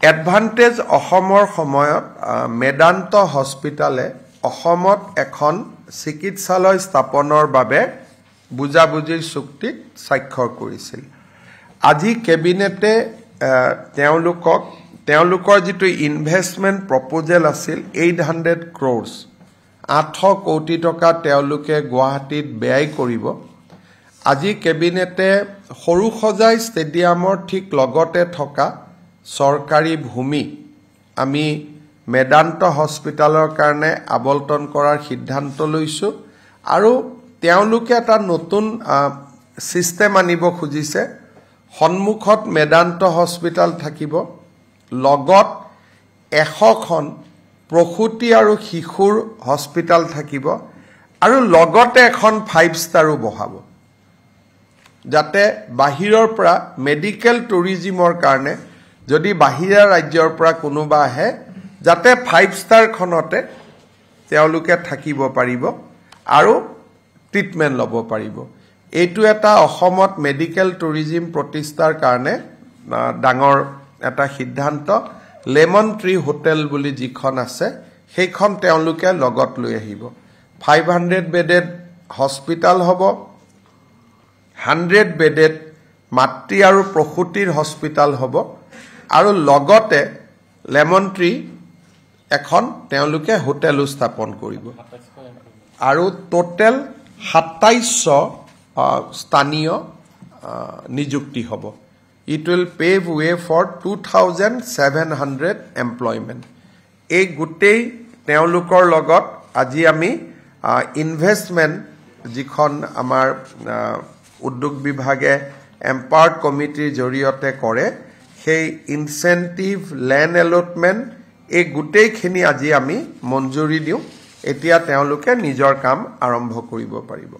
Advantage অসমৰ সময়ত মেদান্ত হস্পিটালে অসমত এখন চিকিৎসালয় স্থাপনৰ বাবে বুজাবুজিৰ চুক্তিত স্বাক্ষৰ কৰিছিল। আজি কেবিনেটে তেওঁলোকৰ যিটো ইনভেষ্টমেণ্ট প্ৰপ'জেল আছিল 800 crores 800 কোটি টকা তেওঁলোকে গুৱাহাটীত ব্যয় কৰিব। আজি কেবিনেটে সৰুসজাই ষ্টেডিয়ামৰ ঠিক লগতে থকা চৰকাৰী ভূমি আমি মেদান্ত হস্পিটালৰ কাৰণে আবলটন কৰাৰ সিদ্ধান্ত লৈছো আৰু তেওঁলোকে এটা নতুন সিস্টেম আনিব খুজিছে। সন্মুখত মেদান্ত হস্পিটাল থাকিব, লগত 100খন প্ৰসূতি আৰু শিশুৰ হস্পিটাল থাকিব আৰু লগতে এখন 5 ষ্টাৰো বহাব, যাতে বাহিৰৰ পৰা মেডিকেল টুৰিজিমৰ কাৰণে যদি বাহিৰা ৰাজ্যৰ পৰা কোনোবা আহে যাতে 5 ষ্টাৰখনতে তেওঁলোকে থাকিব পাৰিব আৰু ট্ৰিটমেণ্ট ল'ব পাৰিব। এইটো এটা অসমত মেডিকেল টুৰিজিম প্ৰতিষ্ঠাৰ কাৰণে ডাঙৰ এটা সিদ্ধান্ত। লেমন ট্ৰী হোটেল বুলি যিখন আছে সেইখন তেওঁলোকে লগত লৈ আহিব। 500 বেডেড হস্পিটাল হ'ব, 100 বেডেড মাতৃ আৰু প্ৰসূতিৰ হস্পিটাল হ'ব আৰু লগতে লেমন ট্ৰী এখন তেওঁলোকে হোটেলো স্থাপন কৰিব আৰু টোটেল 2700 স্থানীয় নিযুক্তি হ'ব। It will pave way for 2700 employment. এই গোটেই তেওঁলোকৰ লগত আজি আমি ইনভেষ্টমেণ্ট যিখন আমাৰ উদ্যোগ বিভাগে এম্পাৱাৰ্ড কমিটিৰ জৰিয়তে কৰে সেই ইনচেন্টিভ লেণ্ড এলটমেণ্ট এই গোটেইখিনি আজি আমি মঞ্জুৰি দিওঁ। এতিয়া তেওঁলোকে নিজৰ কাম আৰম্ভ কৰিব পাৰিব।